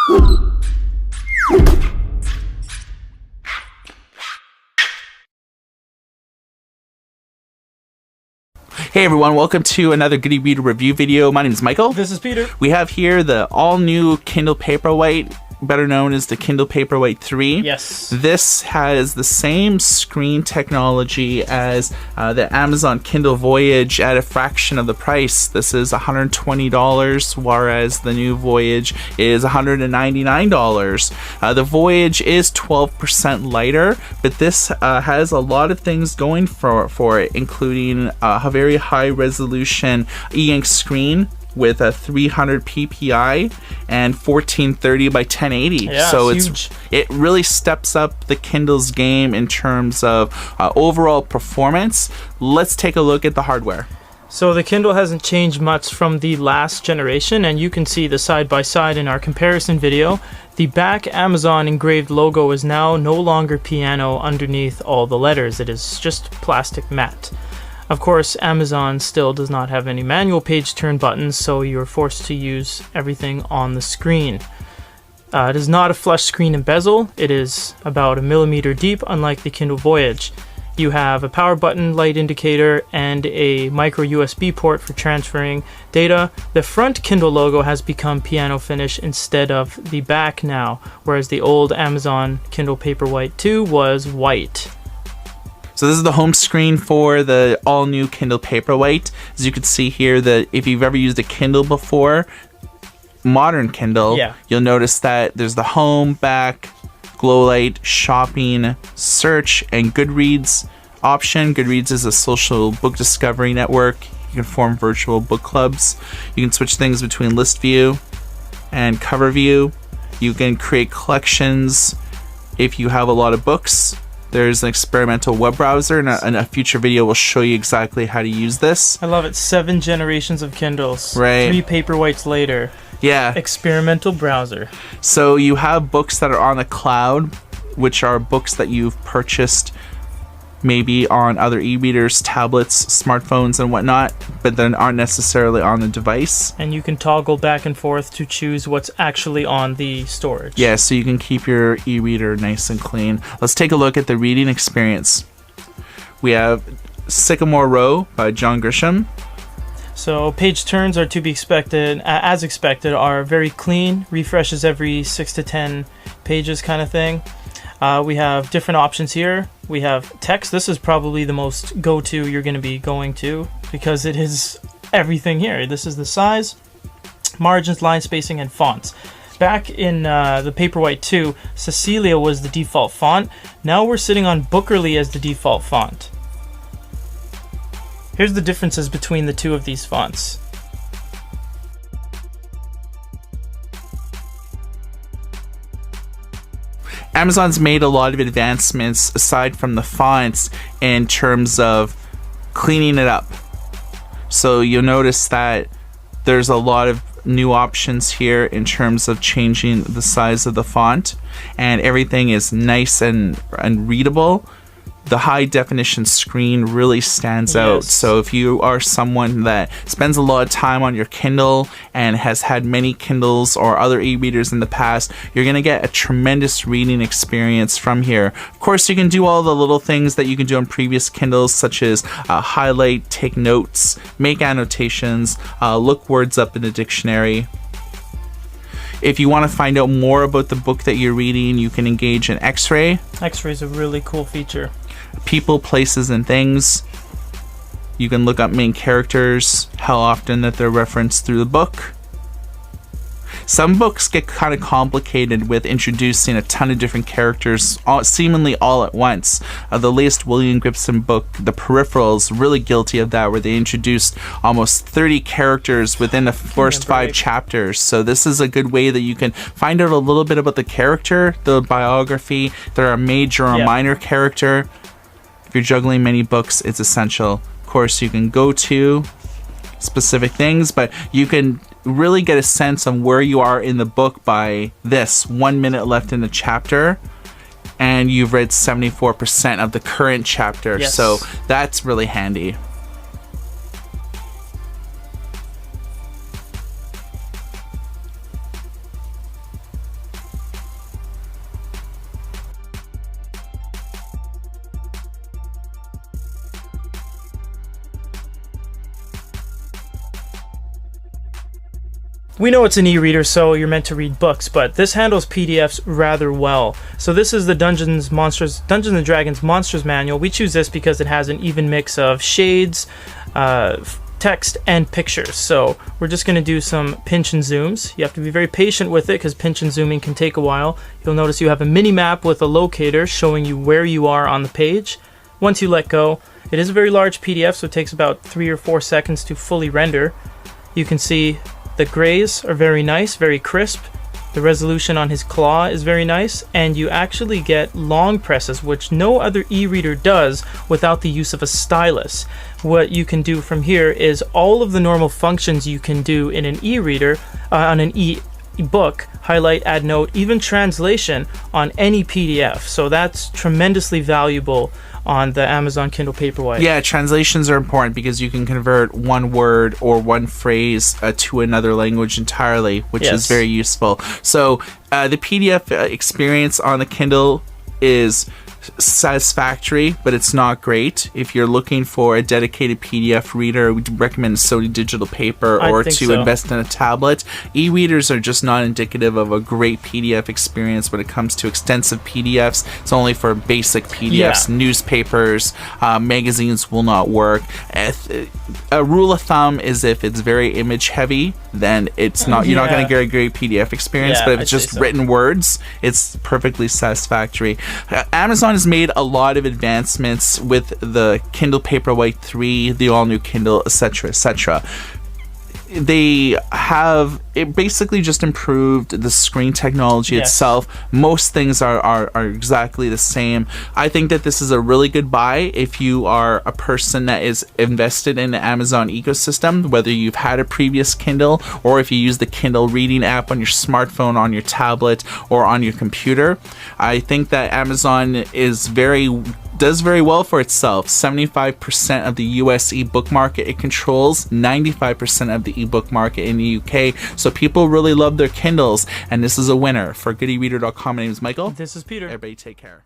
Hey everyone, welcome to another Good e-Reader review video. My name is Michael. This is Peter. We have here the all-new Kindle Paperwhite, better known as the Kindle Paperwhite 3. Yes. This has the same screen technology as the Amazon Kindle Voyage at a fraction of the price. This is $120, whereas the new Voyage is $199. The Voyage is 12% lighter, but this has a lot of things going for it, including a very high-resolution e-ink screen with a 300 ppi and 1430 by 1080. Yeah, so it's huge. It really steps up the Kindle's game in terms of overall performance. Let's take a look at the hardware. So the Kindle hasn't changed much from the last generation, and you can see the side-by-side in our comparison video. The back Amazon engraved logo is now no longer piano underneath all the letters. It is just plastic matte. Of course, Amazon still does not have any manual page turn buttons, so you're forced to use everything on the screen. It is not a flush screen and bezel. It is about 1 millimeter deep, unlike the Kindle Voyage. You have a power button, light indicator, and a micro USB port for transferring data. The front Kindle logo has become piano finish instead of the back now, whereas the old Amazon Kindle Paperwhite 2 was white. So this is the home screen for the all-new Kindle Paperwhite. As you can see here, that if you've ever used a Kindle before, modern Kindle, you'll notice that there's the home, back, glow light, shopping, search, and Goodreads option. Goodreads is a social book discovery network. You can form virtual book clubs. You can switch things between list view and cover view. You can create collections if you have a lot of books. There's an experimental web browser, and a future video will show you exactly how to use this. I love it. 7 generations of Kindles. Right. 3 Paperwhites later. Yeah. Experimental browser. So you have books that are on the cloud, which are books that you've purchased maybe on other e-readers, tablets, smartphones, and whatnot, but then aren't necessarily on the device. And you can toggle back and forth to choose what's actually on the storage. Yeah, so you can keep your e-reader nice and clean. Let's take a look at the reading experience. We have Sycamore Row by John Grisham. So page turns are to be expected, as expected, are very clean, refreshes every 6 to 10 pages kind of thing. We have different options here. We have text. This is probably the most go-to you're going to be going to because it is everything here. This is the size, margins, line spacing, and fonts. Back in the Paperwhite 2, Cecilia was the default font. Now we're sitting on Bookerly as the default font. Here's the differences between the two of these fonts. Amazon's made a lot of advancements aside from the fonts in terms of cleaning it up. So you'll notice that there's a lot of new options here in terms of changing the size of the font, and everything is nice and readable. The high definition screen really stands out. So if you are someone that spends a lot of time on your Kindle and has had many Kindles or other e-readers in the past, you're going to get a tremendous reading experience from here. Of course, you can do all the little things that you can do on previous Kindles, such as highlight, take notes, make annotations, look words up in the dictionary. If you want to find out more about the book that you're reading, you can engage in X-ray. X-ray is a really cool feature. People, places, and things. You can look up main characters, how often that they're referenced through the book. Some books get kind of complicated with introducing a ton of different characters seemingly all at once. The latest William Gibson book, The Peripheral, is really guilty of that, where they introduced almost 30 characters within the first 5 chapters. So this is a good way that you can find out a little bit about the character, the biography, if they're a major or minor character. If you're juggling many books, it's essential. Of course, you can go to specific things, but you can really get a sense of where you are in the book by this 1 minute left in the chapter, and you've read 74% of the current chapter. So that's really handy. We know it's an e-reader, so you're meant to read books, but this handles PDFs rather well. So this is the Dungeons & Dragons Monsters Manual. We choose this because it has an even mix of shades, text, and pictures. So we're just going to do some pinch and zooms. You have to be very patient with it because pinch and zooming can take a while. You'll notice you have a mini map with a locator showing you where you are on the page. Once you let go, it is a very large PDF, so it takes about 3 or 4 seconds to fully render. You can see the grays are very nice, very crisp. The resolution on his claw is very nice, and you actually get long presses, which no other e-reader does without the use of a stylus. What you can do from here is all of the normal functions you can do in an e-reader, on an e-book, highlight, add note, even translation on any PDF. So that's tremendously valuable on the Amazon Kindle Paperwhite. Yeah, translations are important because you can convert one word or one phrase to another language entirely, which is very useful. So the PDF experience on the Kindle is satisfactory, but it's not great. If you're looking for a dedicated PDF reader, we recommend Sony Digital Paper or to invest in a tablet. E-readers are just not indicative of a great PDF experience when it comes to extensive PDFs. It's only for basic PDFs. Newspapers, magazines will not work. A rule of thumb is if it's very image heavy, then it's not. You're not going to get a great PDF experience. But if it's just written words, it's perfectly satisfactory. Amazon has made a lot of advancements with the Kindle Paperwhite 3, the all-new Kindle, etc., etc. They have it basically just improved the screen technology itself. Most things are exactly the same. I think that this is a really good buy if you are a person that is invested in the Amazon ecosystem, whether you've had a previous Kindle or if you use the Kindle reading app on your smartphone, on your tablet, or on your computer. I think that Amazon does very well for itself. 75% of the US ebook market it controls, 95% of the ebook market in the UK. So people really love their Kindles, and this is a winner. For goodereader.com, my name is Michael. This is Peter. Everybody take care.